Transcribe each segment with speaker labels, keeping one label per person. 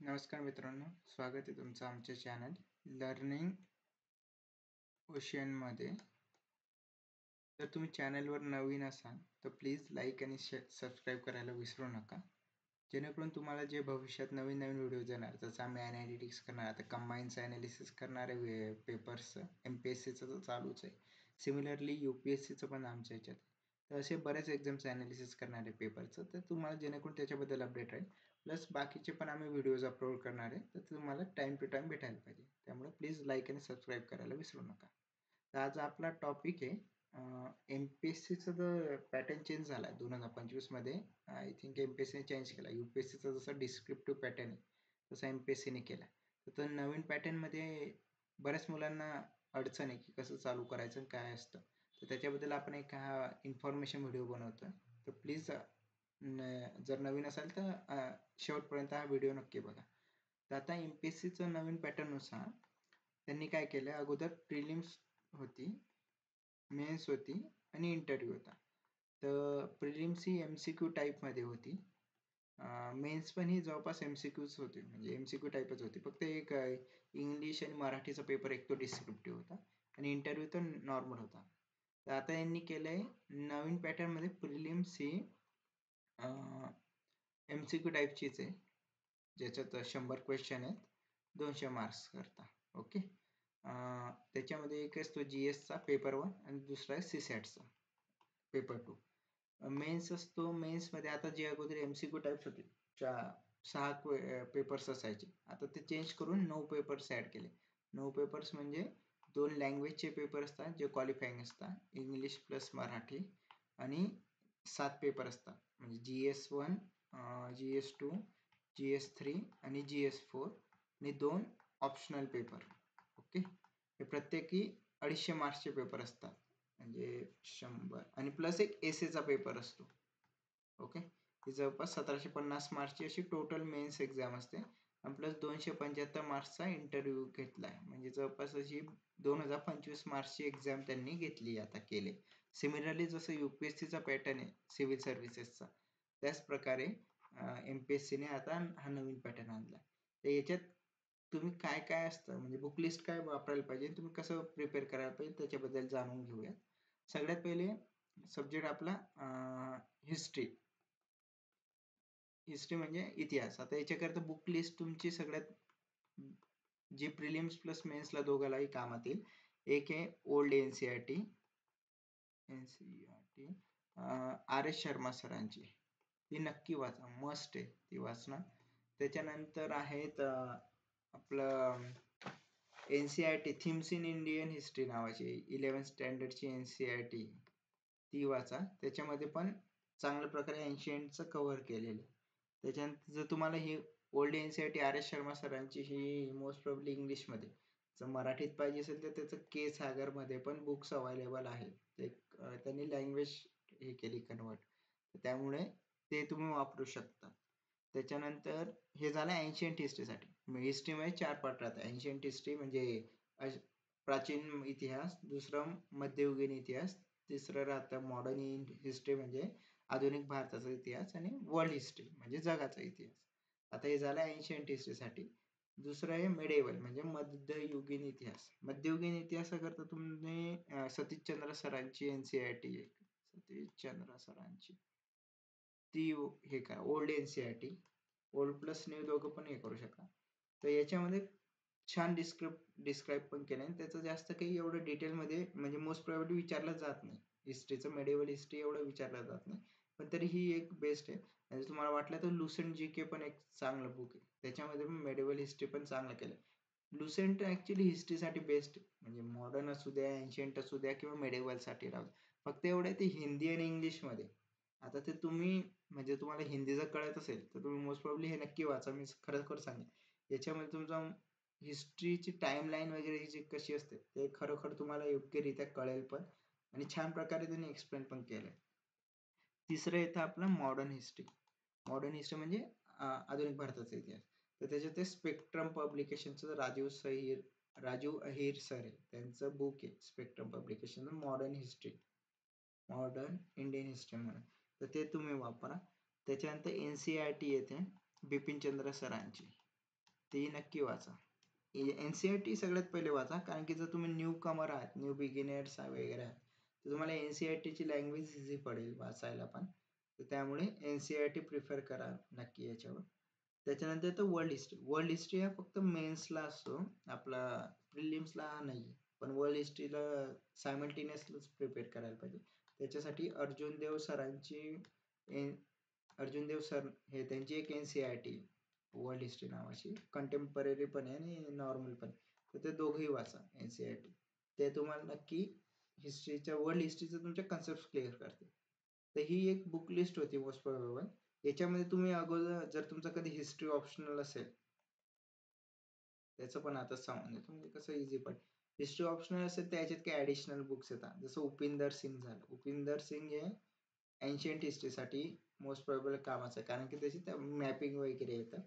Speaker 1: नमस्कार मित्रांनो, स्वागत आहे तुमचं आमच्या चॅनल लर्निंग ओशियनमध्ये. जर तुम्ही चॅनलवर नवीन असाल तर प्लीज लाईक आणि सबस्क्राईब करायला विसरू नका, जेणेकरून तुम्हाला जे भविष्यात नवीन नवीन व्हिडिओज येणार, जसं आम्ही ॲनालिटिक्स करणार, आता कंबाईनचं ॲनालिसिस करणारे पेपर्सचं MPSCचं तर चालूच आहे. सिमिलरली UPSCचं पण आमच्या ह्याच्यात. तर असे बरेच एक्झामचं ॲनालिसिस करणारे पेपरचं, तर तुम्हाला जेणेकरून त्याच्याबद्दल अपडेट राहील. प्लस बाकीचे पण आम्ही व्हिडिओज अपलोड करणार आहे, तर तुम्हाला टाईम टू टाईम भेटायला पाहिजे. त्यामुळे प्लीज लाईक आणि सबस्क्राईब करायला विसरू नका. तर आज आपला टॉपिक आहे MPSCचं जर पॅटर्न चेंज झाला आहे 2025मध्ये. आय थिंक MPSCने चेंज केला. UPSCचा जसा डिस्क्रिप्टिव्ह पॅटर्न आहे तसा MPSCने केला. तर तो नवीन पॅटर्नमध्ये बऱ्याच मुलांना अडचण आहे की कसं चालू करायचं काय असतं. तर त्याच्याबद्दल आपण एक इन्फॉर्मेशन व्हिडिओ बनवतो. तर प्लीज जर नवीन असाल तर शेवटपर्यंत हा व्हिडिओ नक्की बघा. तर आता MPSCचं नवीन पॅटर्ननुसार त्यांनी काय केलं, अगोदर प्रिलिम्स होती, मेन्स होती आणि इंटरव्ह्यू होता. तर प्रिलिम्स ही MCQ टाईपमध्ये होती. मेन्स पण ही जवळपास MCQच होती, म्हणजे MCQ टाईपच होती. फक्त एक इंग्लिश आणि मराठीचा पेपर एक तो डिस्क्रिप्टिव्ह होता आणि इंटरव्ह्यू तर नॉर्मल होता. तर आता यांनी केलंय नवीन पॅटर्नमध्ये प्रिलिम्स ही MCQ टाईपचीच आहे, ज्याच्यात 100 क्वेश्चन आहेत, 200 मार्क्स करता. ओके. त्याच्यामध्ये एक असतो GSचा पेपर 1 आणि दुसरा आहे CSATचा पेपर 2. मेन्स असतो. मेन्समध्ये आता जे अगोदर MCQ टाईप्स होते, 6 पेपर्स असायचे, आता ते चेंज करून 9 पेपर्स ॲड केले. 9 पेपर्स म्हणजे 2 लँग्वेजचे पेपर असतात जे क्वालिफाईंग असतात, इंग्लिश प्लस मराठी, आणि 7 पेपर असतात म्हणजे GS1, GS2, GS3 आणि GS4 आणि 2 ऑप्शनल पेपर. ओके. हे प्रत्येकी 250 मार्क्सचे पेपर असतात, म्हणजे 100, आणि प्लस एक एसेचा पेपर असतो. ओके. ही जवळपास 1750 मार्क्सची अशी टोटल मेन्स एक्झाम असते आणि प्लस 275 मार्क्सचा इंटरव्ह्यू घेतला आहे, म्हणजे जवळपास अशी 2025 मार्क्सची एक्झाम त्यांनी घेतली, आता केले. सिमिलरली जसं UPSCचा पॅटर्न आहे सिव्हिल सर्व्हिसेसचा, त्याच प्रकारे MPSCने आता हा नवीन पॅटर्न आणला. तर याच्यात तुम्ही काय काय असतं, म्हणजे बुक लिस्ट काय वापरायला पाहिजे, तुम्ही कसं प्रिपेअर करायला पाहिजे त्याच्याबद्दल जाणून घेऊया. सगळ्यात पहिले सब्जेक्ट आपला हिस्ट्री. हिस्ट्री म्हणजे इतिहास. आता याच्याकरता बुक लिस्ट तुमची सगळ्यात जी प्रिलिम्स प्लस मेन्सला दोघालाही कामात येईल. एक आहे ओल्ड NCERT RS शर्मा सरांची, ती नक्की वाचा, मस्ट आहे ती वाचणं. त्याच्यानंतर आहेत आपलं NCERT themes in Indian history नावाची 11th स्टँडर्डची NCERT, ती वाचा. त्याच्यामध्ये पण चांगल्या प्रकारे एन्शियंटचं कव्हर केलेलं. त्याच्यानंतर जर तुम्हाला ही ओल्ड NCERT RS शर्मा सरांची ही मोस्ट प्रॉब्ली इंग्लिशमध्ये, जर मराठीत पाहिजे असेल तर त्याचं के सागरमध्ये पण बुक्स अवेलेबल आहेत. ते त्यांनी लँग्वेज हे केली कन्वर्ट, त्यामुळे ते तुम्ही वापरू शकता. त्याच्यानंतर हे झालं एन्शियंट हिस्ट्रीसाठी. हिस्ट्रीमध्ये 4 पार्ट राहतात. एन्शियंट हिस्ट्री म्हणजे प्राचीन इतिहास, दुसरं मध्ययुगीन इतिहास, तिसरं राहतं मॉडर्न हिस्ट्री म्हणजे आधुनिक भारताचा इतिहास, आणि वर्ल्ड हिस्ट्री म्हणजे जगाचा इतिहास. आता हे झालं एन्शियंट हिस्ट्रीसाठी. दुसरं आहे मिडेवल म्हणजे मध्ययुगीन इतिहास. मध्ययुगीन इतिहासाकरता तुम्ही सतीशचंद्र सरांची NCERT आहे, सतीशचंद्र सरांची, ती हे करा. Old NCERT, old plus new दोघं पण हे करू शकता. तर याच्यामध्ये छान डिस्क्राईब पण केलं आणि त्याचं जास्त काही एवढं डिटेलमध्ये म्हणजे मोस्ट प्रोबॅबली विचारलं जात नाही. हिस्ट्रीचं मेडिवल हिस्ट्री एवढं विचारलं जात नाही, पण तरी ही एक बेस्ट आहे. आणि तुम्हाला वाटलं तर लुसेंट GK पण एक चांगलं बुक आहे, त्याच्यामध्ये पण मेडिवल हिस्ट्री पण चांगलं केलं. लुसेंट ॲक्च्युली हिस्ट्रीसाठी बेस्ट आहे, म्हणजे मॉडर्न असू द्या, एन्शियंट असू द्या किंवा मेडिवलसाठी राहू द्या. फक्त एवढं ते हिंदी आणि इंग्लिशमध्ये. आता ते तुम्ही म्हणजे तुम्हाला हिंदी जर कळत असेल तर तुम्ही मोस्ट प्रॉब्ली हे नक्की वाचा. मी खरोखर सांगेन याच्यामध्ये तुमचा हिस्ट्रीची टाइमलाईन वगैरे जी कशी असते ते खरोखर तुम्हाला योग्यरित्या कळेल पण, आणि छान प्रकारे त्यांनी एक्सप्लेन पण केलंय. तिसरं येतं आपलं मॉडर्न हिस्ट्री. मॉडर्न हिस्ट्री म्हणजे आधुनिक भारताचा इतिहास. तर त्याच्यात ते स्पेक्ट्रम पब्लिकेशनचं राजीव अहिर सर आहे, त्यांचं बुक आहे spectrum publication modern history, modern Indian history म्हणून. तर ते तुम्ही वापरा. त्याच्यानंतर NCERT येते बिपिन चंद्र सरांची, ती नक्की वाचा. NCERT सगळ्यात पहिले वाचा, कारण की जर तुम्ही न्यू कमर आहात, न्यू बिगिनर्स वगैरे आहात, तर तुम्हाला NCERT ची लँग्वेज इझी पडेल वाचायला पण. तर त्यामुळे NCERT प्रिफर करा नक्की याच्यावर. त्याच्यानंतर तर वर्ल्ड हिस्ट्री हा फक्त मेन्सला असतो, आपला प्रिलिम्सला नाही. पण वर्ल्ड हिस्ट्रीला सायमल्टेनियसलीच प्रिपेअर करायला पाहिजे. त्याच्यासाठी अर्जुन देव सर हे त्यांची एक NCERT वर्ल्ड हिस्ट्री नावाची, कंटेम्पररी पण आहे आणि नॉर्मल पण. तर ते दोघंही वाचा NCERT. ते तुम्हाला नक्की वर्ल्ड हिस्ट्रीचं तुमच्या कन्सेप्ट क्लिअर करते. तर ही एक बुक लिस्ट होती मोस्ट प्रोबेबल. याच्यामध्ये तुम्ही अगोदर जर तुमचं कधी हिस्ट्री ऑप्शनल असेल, त्याचं पण आता सांगून देतो म्हणजे कसं इझी पण. हिस्ट्री ऑप्शनल असेल तर याच्यात काही ॲडिशनल बुक्स येतात, जसं उपिंदर सिंग झालं. उपिंदर सिंग हे एन्शियंट हिस्ट्रीसाठी मोस्ट प्रोबेबल कामाचं आहे, कारण की त्याची मॅपिंग वगैरे येतं.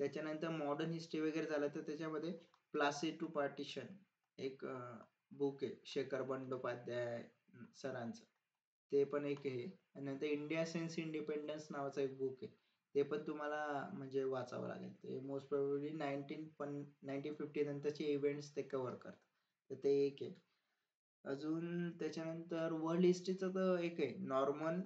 Speaker 1: त्याच्यानंतर मॉडर्न हिस्ट्री वगैरे झालं तर त्याच्यामध्ये प्लासी टू पार्टिशन एक बुक आहे शेखर बंडोपाध्याय सरांचं, ते पण एक आहे. आणि नंतर इंडिया सिन्स इंडिपेंडन्स नावाचं एक बुक आहे, ते पण तुम्हाला म्हणजे वाचावं लागेल. ते मोस्ट प्रोबेबली 1950 नंतरचे इव्हेंट्स ते कव्हर करतात. तर ते एक आहे. अजून त्याच्यानंतर वर्ल्ड हिस्ट्रीचं तर एक आहे, नॉर्मन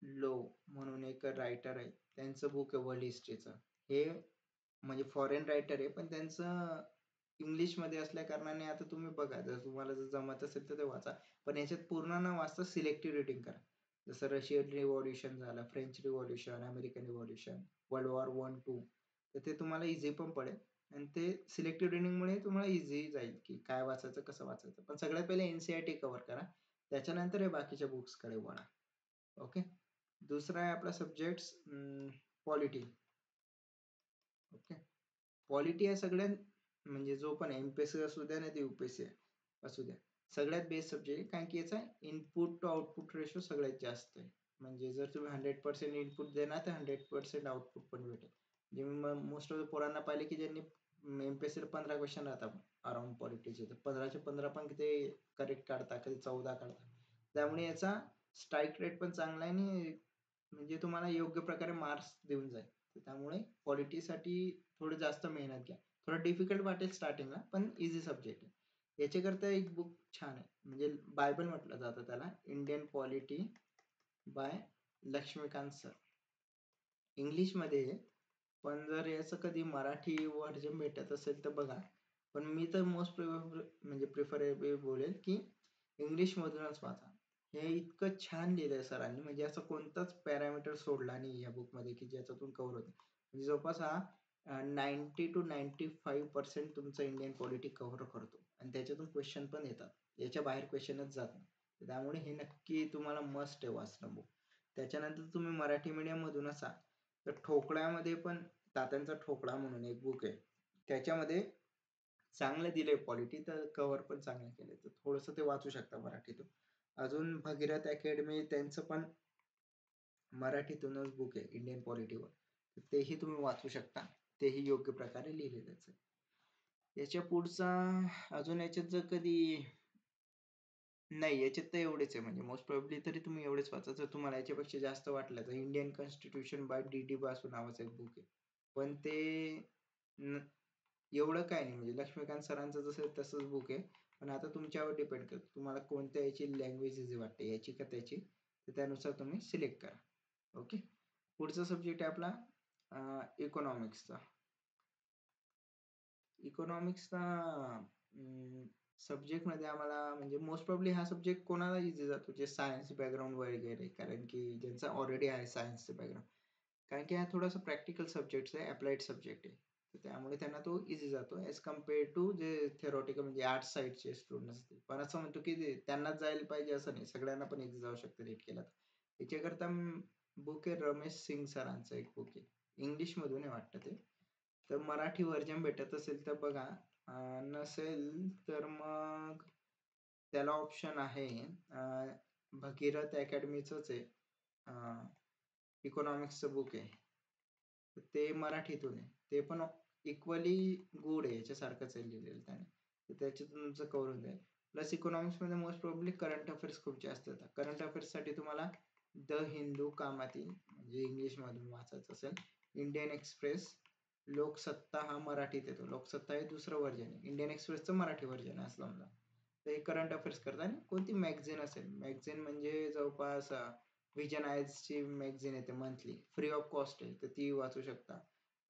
Speaker 1: लो म्हणून एक रायटर आहे, त्यांचं बुक आहे वर्ल्ड हिस्ट्रीचं. हे म्हणजे फॉरेन रायटर आहे, पण त्यांचं इंग्लिशमध्ये असल्या कारणाने आता तुम्ही बघा, जर तुम्हाला जमत असेल तर ते वाचा. पण याच्यात पूर्ण न वाचता सिलेक्टिव्ह रिडिंग करा. जसं रशियन रिव्हॉल्युशन झालं, French revolution, American revolution, world war 1-2, तर ते तुम्हाला इझी पण पडेल. आणि ते सिलेक्टिव्ह रिडिंगमुळे तुम्हाला इझी जाईल की काय वाचायचं, कसं वाचायचं. पण सगळ्यात पहिले NCERT कव्हर करा, त्याच्यानंतर हे बाकीच्या बुक्सकडे वळा. ओके. दुसरा आहे आपला सब्जेक्ट पॉलिटी. ओके. पॉलिटी या सगळ्यात म्हणजे जो पण MPSC असू द्या नाही ते UPSC असू द्या, सगळ्यात बेस्ट सब्जेक्ट आहे, कारण की याचा इनपुट टू आउटपुट रेशो सगळ्यात जास्त आहे. म्हणजे जर तुम्ही 100% इनपुट देणार तर 100% आउटपुट पण भेटेल. म्हणजे मोस्ट ऑफ पोरांना पाहिले की ज्यांनी MPSC 15 क्वेश्चन राहतात अराउंड पॉलिटीचे, तर 15चे 15 पण किती करेक्ट काढतात, कधी 14 काढतात. त्यामुळे याचा स्ट्राईक रेट पण चांगला आहे आणि म्हणजे तुम्हाला योग्य प्रकारे मार्क्स देऊन जाईल. त्यामुळे पॉलिटीसाठी थोडं जास्त मेहनत घ्या. थोडं डिफिकल्ट वाटेल स्टार्टिंगला, पण इझी सब्जेक्ट आहे. याच्याकरता एक बुक छान आहे, म्हणजे बायबल म्हटलं जातं त्याला, Indian polity by Laxmikanth sir. इंग्लिशमध्ये आहे, पण जर याचं कधी मराठी व्हर्जन भेटत असेल तर बघा. पण मी तर मोस्ट म्हणजे प्रिफरेबल बोलेल की इंग्लिशमधूनच वाचा. हे इतकं छान लिहिलंय सरांनी, म्हणजे असं कोणताच पॅरामीटर सोडला नाही या बुकमध्ये की ज्याच्यातून कव्हर होते. म्हणजे जवळपास हा 90 to 95% तुमचं इंडियन पॉलिटी कव्हर करतो, आणि त्याच्यातून क्वेश्चन पण येतात, याच्या बाहेर क्वेश्चनच जात नाही. त्यामुळे हे नक्की तुम्हाला मस्ट आहे वाचणं बुक. त्याच्यानंतर तुम्ही मराठी मीडियम मधून असाल तर ठोकळ्यामध्ये पण तात्यांचा ठोकळा म्हणून एक बुक आहे, त्याच्यामध्ये चांगलं दिलंय पॉलिटी, तर कव्हर पण चांगलं केलंय, तर थोडंसं ते वाचू शकता मराठीतून. अजून भगीरथ अकॅडमी त्यांचं पण मराठीतूनच बुक आहे इंडियन पॉलिटीवर, तेही तुम्ही वाचू शकता. तेही योग्य प्रकारे लिहिलेलंच आहे. याच्या पुढचा अजून याच्यात जर कधी नाही, याच्यात तर एवढेच आहे, म्हणजे मोस्ट प्रोबेबली तरी तुम्ही एवढेच वाचा. जर तुम्हाला याच्यापेक्षा जास्त वाटलं तर Indian constitution bye DD Basu नावाचं एक बुक आहे, पण ते एवढं काय नाही, म्हणजे लक्ष्मीकांत सरांचं जसं तसंच बुक आहे. पण आता तुमच्यावर डिपेंड करतं तुम्हाला कोणत्या याची लँग्वेज इझी वाटते, याची का त्याची, तर त्यानुसार तुम्ही सिलेक्ट करा. ओके. पुढचा सब्जेक्ट आहे आपला इकॉनॉमिक्सचा. इकॉनॉमिक्सचा सब्जेक्टमध्ये आम्हाला म्हणजे मोस्ट प्रॉब्ली हा सब्जेक्ट कोणाला इझी जातो, जे सायन्स बॅकग्राऊंड वगैरे, कारण की ज्यांचा ऑलरेडी आहे सायन्सचं बॅकग्राऊंड. कारण की हा थोडासा प्रॅक्टिकल सब्जेक्ट आहे, अप्लाइड सब्जेक्ट आहे, तर त्यामुळे त्यांना तो इझी जातो ॲज कम्पेअर टू जे थेरॉटिकल म्हणजे आर्ट्स साईडचे स्टुडंट असतील. पण असं म्हणतो की त्यांनाच जायला पाहिजे असं नाही, सगळ्यांना पण इझी जाऊ शकते रेट केला तर. याच्याकरता बुक आहे रमेश सिंग सरांचं एक बुक आहे, इंग्लिशमधून आहे वाटतं ते. तर मराठी व्हर्जन भेटत असेल तर बघा, नसेल तर मग त्याला ऑप्शन आहे भगीरथ अकॅडमीचंच आहे, इकॉनॉमिक्सचं बुक आहे, तर ते मराठीतून आहे. ते पण इक्वली गुड आहे, याच्यासारखंच आहे लिहिलेलं त्याने, तर त्याच्यातून तुमचं कव्हर होऊन जाईल. प्लस इकॉनॉमिक्समध्ये मोस्ट प्रोबेबली करंट अफेअर्स खूप जास्त येतात. करंट अफेअर्ससाठी तुम्हाला द हिंदू कामात येईल, म्हणजे इंग्लिशमधून वाचायचं असेल, इंडियन एक्सप्रेस, लोकसत्ता हा मराठीत येतो. लोकसत्ता हे दुसरं व्हर्जन आहे. इंडियन एक्सप्रेसचं मराठी व्हर्जन आहे असं समजा. तर हे करंट अफेअर्स करतात आणि कोणती मॅगझिन असेल, मॅगझिन म्हणजे जवळपास व्हिजन आयजची मॅगझिन येते मंथली, फ्री ऑफ कॉस्ट आहे, तर ती वाचू शकता.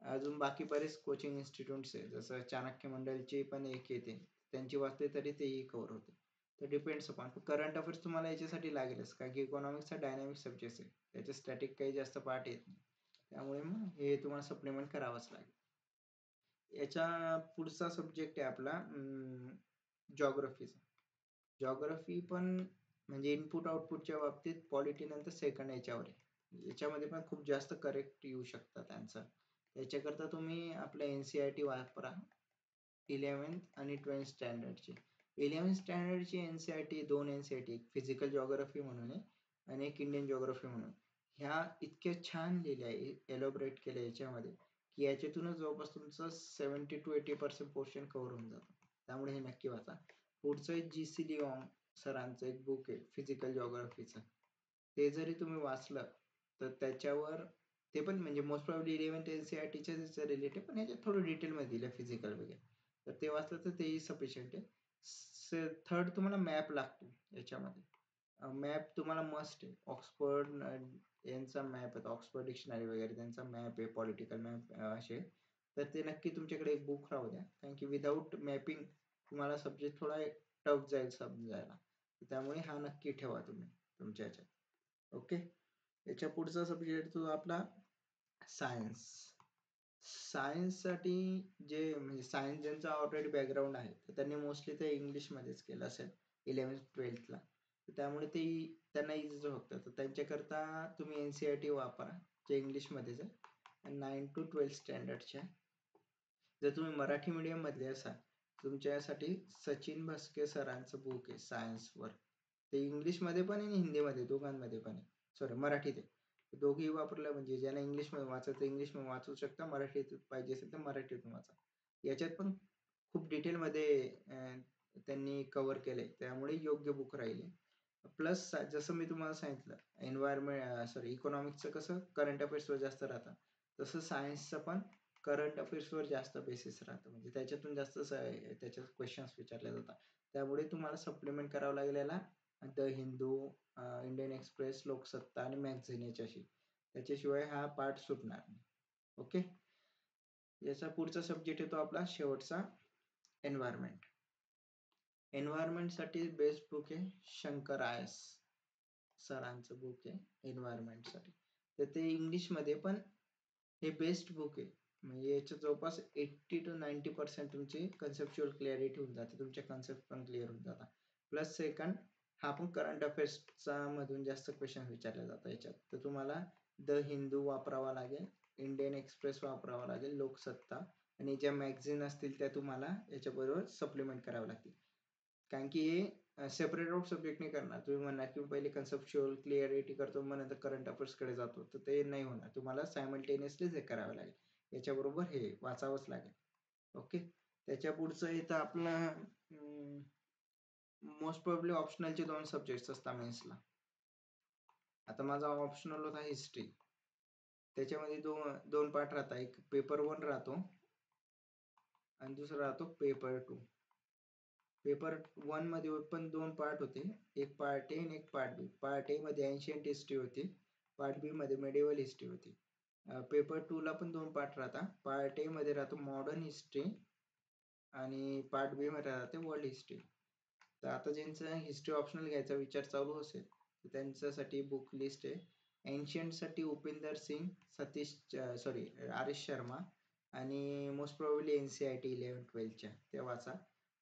Speaker 1: अजून बाकी बरेच कोचिंग इन्स्टिट्यूट्स आहे, जसं चाणक्य मंडलची पण एक येते, त्यांची वाचली तरी तेही कव्हर होते. तर डिपेंड्स अपॉन करंट अफेअर्स तुम्हाला याच्यासाठी लागेलच, कारण की इकॉनॉमिक्सचा डायनॅमिक सब्जेक्ट आहे, त्याचे स्टॅटिक काही जास्त पार्ट येत नाही, त्यामुळे मग हे तुम्हाला सप्लिमेंट करावंच लागेल. याच्या पुढचा सब्जेक्ट आहे आपला जॉग्रफीचा. जॉग्रफी पण म्हणजे इनपुट आउटपुटच्या बाबतीत पॉलिटी नंतर सेकंड याच्यावर आहे. याच्यामध्ये पण खूप जास्त करेक्ट येऊ शकतात आन्सर. याच्याकरता तुम्ही आपलं NCERT वापरा 11th आणि 12th स्टँडर्डची. 11th स्टँडर्डची NCERT, दोन NCERT, एक फिजिकल जॉग्रफी म्हणून आहे आणि एक इंडियन जॉग्रफी म्हणून. ह्या इतक्या छान लिहिल्या आहे, एलॉबरेट केल्या याच्यामध्ये, की याच्यातूनच जवळपास तुमचं 70 to 80% पोर्शन कव्हर होऊन जातं. त्यामुळे हे नक्की वाचा. पुढचं एक GC लिऑन सरांचं एक बुक आहे फिजिकल जॉग्रफीचं. ते जरी तुम्ही वाचलं तर त्याच्यावर ते पण म्हणजे मोस्ट प्रॉब्ली 11th NCERTच्याच रिलेटेड, पण ह्याच्यात थोडं डिटेलमध्ये दिलं फिजिकल वगैरे. तर ते वाचलं तर तेही सफिशियंट आहे. थर्ड तुम्हाला मॅप लागतो याच्यामध्ये. मॅप तुम्हाला मस्ट आहे. ऑक्सफर्ड यांचा मॅप आहे, ऑक्सफर्ड डिक्शनरी वगैरे त्यांचा मॅप आहे, पॉलिटिकल मॅप असे. तर ते नक्की तुमच्याकडे एक बुक राहू द्या, कारण की विदाऊट मॅपिंग तुम्हाला सब्जेक्ट थोडा टफ जाईल समजायला. त्यामुळे हा नक्की ठेवा तुम्ही तुमच्या ह्याच्यात. ओके. याच्या पुढचा सब्जेक्ट तो आपला सायन्स. सायन्ससाठी जे म्हणजे सायन्स ज्यांचा ऑलरेडी बॅकग्राऊंड आहे तर त्यांनी मोस्टली ते इंग्लिशमध्येच केलं असेल 11th-12thला, तर त्यामुळे ते त्यांना इझीच होतं. तर त्यांच्याकरता तुम्ही NCERT वापरा जे इंग्लिशमध्येच आहे, 9 to 12 स्टँडर्डच्या. जर तुम्ही मराठी मीडियम मधले असाल, तुमच्यासाठी सचिन भस्के सरांचं बुक आहे सायन्सवर. ते इंग्लिशमध्ये पण आहे आणि हिंदीमध्ये दोघांमध्ये पण आहे. सॉरी, मराठीत आहे. दोघेही वापरलं म्हणजे ज्यांना इंग्लिशमध्ये वाचायचं इंग्लिशमध्ये वाचू शकता, मराठीत पाहिजे असेल तर मराठीतून वाचा. याच्यात पण खूप डिटेलमध्ये त्यांनी कव्हर केलंय, त्यामुळे योग्य बुक राहील. प्लस जसं मी तुम्हाला सांगितलं, इकॉनॉमिक्सचं कसं करंट अफेअर्सवर जास्त राहतं, तसं सायन्सचं पण करंट अफेअर्सवर जास्त बेसिस राहतं, म्हणजे त्याच्यातून जास्त त्याच्यात क्वेश्चन्स विचारले जातात. त्यामुळे तुम्हाला सप्लिमेंट करावं लागेल याला the Hindu, Indian express, Loksatta आणि मॅगझिन याच्याशी. त्याच्याशिवाय हा पार्ट सुटणार नाही. ओके. याचा पुढचा सब्जेक्ट येतो आपला शेवटचा, एन्व्हायरमेंट. एन्व्हायरमेंटसाठी बेस्ट बुक आहे शंकर IAS सरांचं बुक आहे एन्व्हायरमेंटसाठी. तर ते इंग्लिशमध्ये पण हे बेस्ट बुक आहे. म्हणजे याच्यात जवळपास 80 to 90% तुमची कन्सेप्च्युअल क्लॅरिटी होऊन जाते, तुमच्या कन्सेप्ट पण क्लिअर होऊन जातात. प्लस सेकंड, हा पण करंट अफेअर्सचा मधून जास्त क्वेश्चन विचारले जातात याच्यात. तर तुम्हाला द हिंदू वापरावा लागेल, इंडियन एक्सप्रेस वापरावा लागेल, लोकसत्ता आणि ज्या मॅगझिन असतील त्या तुम्हाला याच्याबरोबर सप्लिमेंट करावं लागतील. कारण की हे सेपरेट आउट सब्जेक्ट नाही करणार. तुम्ही म्हणणार की पहिले कन्सेप्च्युअल क्लिअरिटी करतो मग नंतर करंट अफेअर्स कडे जातो, तर ते नाही होणार. तुम्हाला सायमल्टेनियसलीच हे करावं लागेल, याच्याबरोबर हे वाचावंच लागेल. ओके. त्याच्या पुढचं येतं आपलं मोस्ट प्रोबॅबली ऑप्शनलचे 2 सब्जेक्ट्स असतात मेन्सला. आता माझा ऑप्शनल होता हिस्ट्री. त्याच्यामध्ये दोन पार्ट राहतात, एक पेपर 1 राहतो आणि दुसरा राहतो पेपर 2. पेपर 1 मध्ये पण 2 पार्ट होते, एक पार्ट ए आणि एक पार्ट बी. पार्ट ए मध्ये एन्शियंट हिस्ट्री होती, पार्ट बी मध्ये मेडिवल हिस्ट्री होती. पेपर 2 ला पण 2 पार्ट राहतात. पार्ट ए मध्ये राहतो मॉडर्न हिस्ट्री आणि पार्ट बी मध्ये राहते वर्ल्ड हिस्ट्री. तर आता ज्यांचा हिस्ट्री ऑप्शनल घ्यायचा विचार चालू असेल तर त्यांच्यासाठी बुक लिस्ट आहे. एन्शियंट साठी उपिंदर सिंग, RS शर्मा आणि मोस्ट प्रोबेबली NCERT 11-12च्या ते वाचा.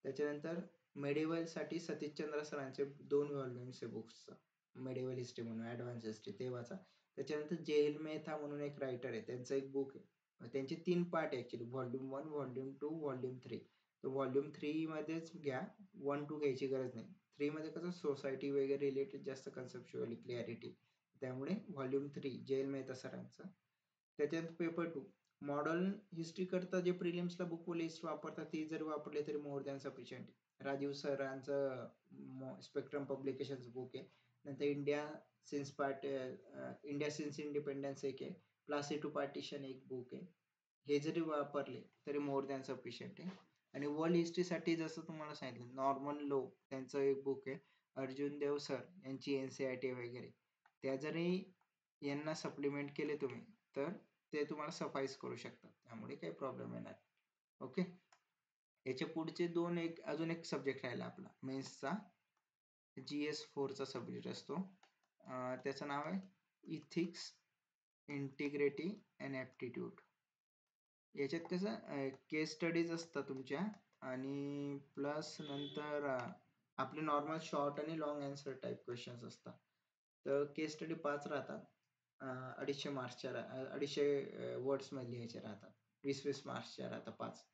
Speaker 1: त्याच्यानंतर मेडिवल साठी सतीशचंद्र सरांचे 2 व्हॉल्युम्स आहे बुक्स, मेडिवल हिस्ट्री म्हणून ऍडव्हान्स हिस्ट्री, ते वाचा. त्याच्यानंतर जेएल मेहता म्हणून एक रायटर आहे, त्यांचं एक बुक आहे. त्यांचे 3 पार्ट आहे ऍक्च्युली, व्हॉल्युम 1, व्हॉल्युम 2, व्हॉल्युम 3. तर व्हॉल्युम 3 मध्येच घ्या, 1-2 घ्यायची गरज नाही. 3 मध्ये कसं सोसायटी वगैरे रिलेटेड जास्त कन्सेप्च्युअली क्लॅरिटी, त्यामुळे व्हॉल्युम 3 जेएल मेहता सरांचं. त्याच्यात पेपर 2 मॉडर्न हिस्ट्री करता जे प्रिलिम्सला बुक लिस्ट वापरतात ती जर वापरले तरी मोर दॅन सफिशियंट. राजीव सरांचं स्पेक्ट्रम पब्लिकेशनचं बुक आहे. नंतर इंडिया सिन्स इंडिपेंडन्स एक आहे. प्लासी टू पार्टिशन एक बुक आहे. हे जरी वापरले तरी मोर दॅन सफिशियंट आहे. आणि वर्ल्ड हिस्ट्रीसाठी जसं तुम्हाला सांगितलं नॉर्मन लोक त्यांचं एक बुक आहे अर्जुन देव सर यांची एनसीईआरटी वगैरे, त्या जरी यांना सप्लिमेंट केले तुम्ही तर ते तुम्हाला सफाईस करू शकतात, त्यामुळे काही प्रॉब्लेम येणार. ओके, याच्या पुढचे अजून एक सब्जेक्ट राहिला आपला मेन्सचा GS4 चा सब्जेक्ट असतो. त्याचं नाव आहे इथिक्स, इंटिग्रिटी अँड ॲप्टिट्यूड. याच्यात कसं केस स्टडीज असतात तुमच्या आणि प्लस नंतर आपले नॉर्मल शॉर्ट आणि लॉंग आन्सर टाईप क्वेश्चन्स असतात. तर केस स्टडी 5 राहतात. 250 मार्क्सच्या 250 वर्ड्स मध्ये लिहायचे राहतात. 20-20 मार्क्सच्या राहतात 5.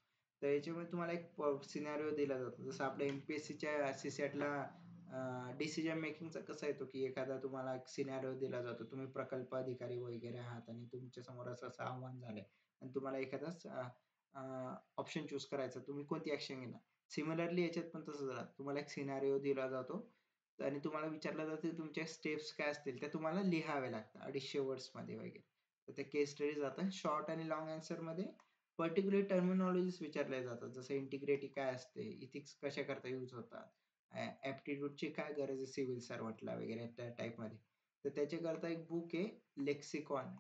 Speaker 1: तर याच्यामध्ये तुम्हाला एक सिनारिओ दिला जातो. जसं आपल्या MPSCच्या CSATला डिसिजन मेकिंगचा कसा येतो की एखादा तुम्हाला एक सिनारिओ दिला जातो, तुम्ही प्रकल्प अधिकारी वगैरे आहात आणि तुमच्या समोर असं आव्हान झालंय आणि तुम्हाला एखादा ऑप्शन चूज करायचा, तुम्ही कोणती ऍक्शन घेणार. सिमिलरली याच्यात पण तसंच राहतं, तुम्हाला एक सिनारिओ दिला जातो आणि तुम्हाला विचारलं जातं तुमच्या स्टेप्स काय असतील त्या तुम्हाला लिहाव्या लागतात 250 वर्ड्स मध्ये वगैरे. तर ते केस स्टडी जातं. शॉर्ट आणि लॉंग आन्सर मध्ये पर्टिक्युलर टर्मिनॉलॉजीज विचारल्या जातात, जसं इंटिग्रिटी काय असते, इथिक्स कशा करता यूज होतात, ऍप्टिट्यूडची काय गरज आहे सिव्हिल सर्व्हंटला वगैरे त्या टाईप मध्ये. तर त्याच्याकरता एक बुक आहे लेक्सिकॉन.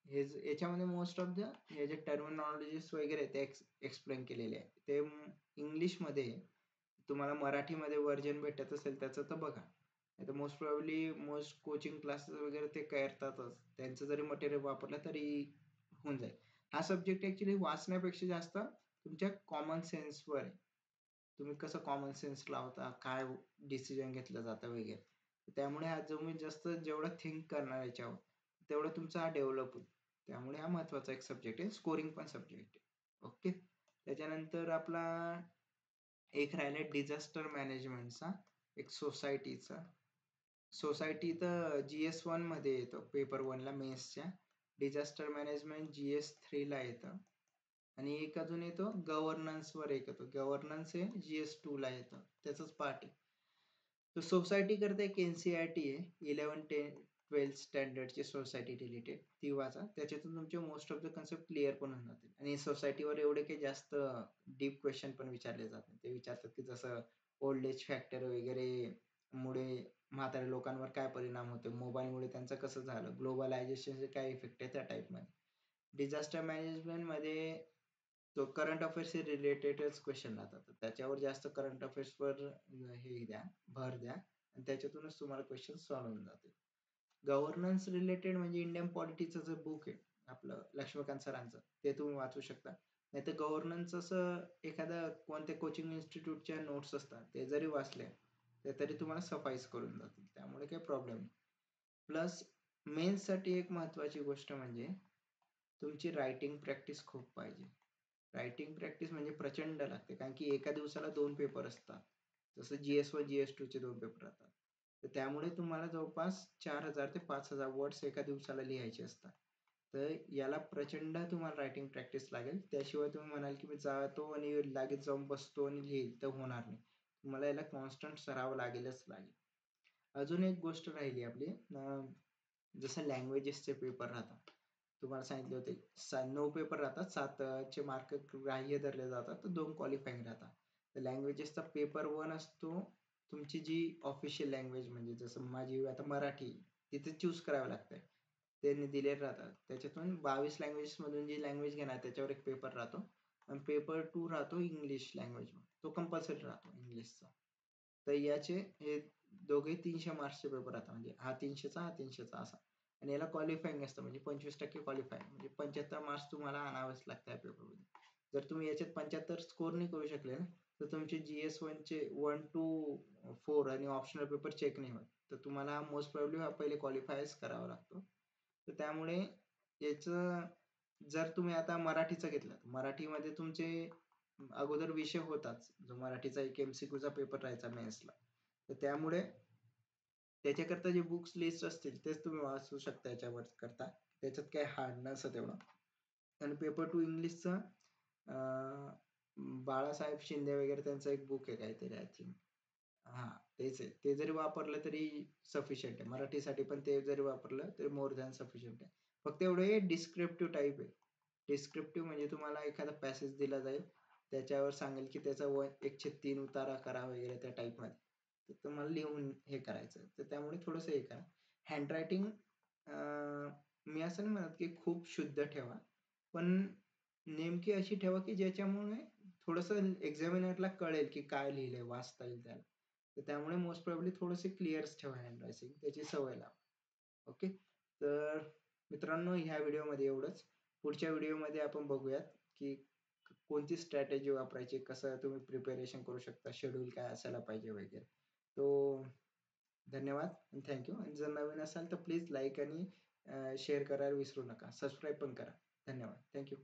Speaker 1: हे याच्यामध्ये मोस्ट ऑफ द हे जे टर्मिनॉलॉजीज वगैरे ते एक्सप्लेन केलेले आहे. ते इंग्लिश मध्ये, तुम्हाला मराठीमध्ये व्हर्जन भेटत असेल त्याचं तर बघा, नाही तर most probably most coaching classes वगैरे ते करतातच, त्यांचं जरी मटेरियल वापरलं तरी होऊन जाईल. हा सब्जेक्ट ऍक्च्युली वाचण्यापेक्षा जास्त तुमच्या कॉमन सेन्सवर आहे, तुम्ही कसं कॉमन सेन्स लावता, काय डिसिजन घेतलं जातं वगैरे. त्यामुळे हा तुम्ही जास्त जेवढं थिंक करणार याच्यावर तेवढं तुमचा हा डेव्हलप होईल. त्यामुळे हा महत्वाचा एक सब्जेक्ट आहे, स्कोरिंग पण सब्जेक्ट आहे. ओके, त्याच्यानंतर आपला एक राहिला डिझास्टर मॅनेजमेंटचा, एक सोसायटीचा. सोसायटी तर GS1 मध्ये येतो, पेपर 1 ला मेन्सच्या. डिझास्टर मॅनेजमेंट GS3 ला येतं. आणि एक अजून येतो गव्हर्नन्स वर एक येतो, गव्हर्नन्स हे GS2 ला येतं, त्याचंच पार्ट आहे. तर सोसायटी करता एक NCERT आहे 11-10-12 स्टँडर्डची सोसायटी रिलेटेड, ती वाचा. त्याच्यातून तुमचे most of the concept clear पण होऊन जातील. आणि सोसायटीवर एवढे काही जास्त डीप क्वेश्चन पण विचारले जात नाही. ते विचारतात की जसं ओल्ड एज फॅक्टर वगैरे मुळे म्हाताऱ्या लोकांवर काय परिणाम होतो, मोबाईलमुळे त्यांचं कसं झालं, ग्लोबलायझेशनचे काय इफेक्ट आहे, त्या टाईप मध्ये. डिझास्टर मॅनेजमेंट मध्ये तो करंट अफेअर्स रिलेटेडच क्वेश्चन राहतात, त्याच्यावर जास्त करंट अफेअर्स वर हे द्या, भर द्या, आणि त्याच्यातूनच तुम्हाला क्वेश्चन सॉल्व्ह होऊन जातील. गव्हर्नन्स रिलेटेड म्हणजे इंडियन पॉलिटिक्सचं जे बुक आहे आपलं लक्ष्मीकांत सरांचं, ते तुम्ही वाचू शकता. नाही तर गव्हर्नन्स असं एखाद्या कोणत्या कोचिंग इन्स्टिट्यूटच्या नोट्स असतात ते जरी वाचले ते तरी तुम्हाला सफाईस करून जातील, त्यामुळे काही प्रॉब्लेम नाही. प्लस मेन्ससाठी एक महत्वाची गोष्ट म्हणजे तुमची रायटिंग प्रॅक्टिस खूप पाहिजे. रायटिंग प्रॅक्टिस म्हणजे प्रचंड लागते, कारण की एका दिवसाला 2 पेपर असतात, जसं GS1 GS2 चे 2 पेपर राहतात. तर त्यामुळे तुम्हाला जवळपास 4000 ते 5000 वर्ड्स एका दिवसाला लिहायचे असतात. तर याला प्रचंड तुम्हाला रायटिंग प्रॅक्टिस लागेल, त्याशिवाय तुम्ही म्हणाल की मी जातो आणि लगेच जाऊन बसतो आणि लिहिल, तर होणार नाही. तुम्हाला याला कॉन्स्टंट सराव लागेलच लागेल. अजून एक गोष्ट राहिली आपली, जसं लँग्वेजेसचे पेपर राहतात, तुम्हाला सांगितले होते 9 पेपर राहतात, 7 चे मार्क ग्राह्य धरले जातात, तर 2 क्वालिफाईंग राहतात. तर लँग्वेजेसचा पेपर 1 असतो, तुमची जी ऑफिशियल लँग्वेज म्हणजे जसं माझी आता मराठी, तिथे चूज करावं लागतंय, त्यांनी दिलेले राहतात. त्याच्यातून 22 लँग्वेजेस मधून जी लँग्वेज घेणार त्याच्यावर एक पेपर राहतो. आणि पेपर 2 राहतो इंग्लिश लँग्वेज, तो कंपल्सरी राहतो इंग्लिशचा. तर याचे हे दोघे 300 मार्क्सचे पेपर राहतात, म्हणजे हा 300चा हा 300चा असा. आणि याला क्वालिफाईंग असतं, म्हणजे 25% क्वालिफाईंग, म्हणजे 75 मार्क्स तुम्हाला आणावेच लागतात या पेपरमध्ये. जर तुम्ही याच्यात 75 स्कोर नाही करू शकले ना, तर तुमचे GS1 चे 1 to 4 आणि ऑप्शनल पेपर चेक नाही होत. तर तुम्हाला मोस्ट प्रोबॅबली हा पहिले क्वालिफायच करावा लागतो. तर त्यामुळे याचं, जर तुम्ही आता मराठीचं घेतलं, मराठीमध्ये तुमचे अगोदर विषय होताच, जो मराठीचा एक MCQ चा पेपर राहायचा मेन्सला. तर त्यामुळे त्याच्याकरता जे बुक्स लिस्ट असतील तेच तुम्ही वाचू शकता याच्यावर करता, त्याच्यात काही हार्ड नसतं तेवढं. आणि पेपर 2 इंग्लिशचा बाळासाहेब शिंदे वगैरे त्यांचं एक बुक आहे काहीतरी आय थिंक, हा तेच आहे. ते जरी वापरलं तरी सफिशियंट आहे, मराठीसाठी पण ते जरी वापरलं तरी मोर दॅन सफिशियंट आहे. फक्त एवढं डिस्क्रिप्टिव्ह टाईप आहे, डिस्क्रिप्टिव्ह म्हणजे तुम्हाला एखादा पॅसेज दिला जाईल, त्याच्यावर सांगेल की त्याचा 1/3 उतारा करा वगैरे त्या टाईपमध्ये. तर तुम्हाला लिहून हे करायचं. तर त्यामुळे थोडंसं हे करा. हँडरायटिंग मी असं नाही म्हणत की खूप शुद्ध ठेवा, पण नेमकी अशी ठेवा की ज्याच्यामुळे थोडंसं एक्झामिनरला कळेल की काय लिहिलंय, वाचता येईल त्याला. तर त्यामुळे मोस्ट प्रोबॅबली थोडेसे क्लिअर्स ठेवा हँडरायटिंग, त्याची सवय लावा. ओके. तर मित्रांनो, ह्या व्हिडिओमध्ये एवढंच. पुढच्या व्हिडिओमध्ये आपण बघूयात की कोणती स्ट्रॅटेजी वापरायची, कसं तुम्ही प्रिपरेशन करू शकता, शेड्यूल काय असायला पाहिजे वगैरे. तो धन्यवाद आणि थँक आणि जर नवीन असाल तर प्लीज लाईक आणि शेअर करायला विसरू नका. सबस्क्राईब पण करा. धन्यवाद. थँक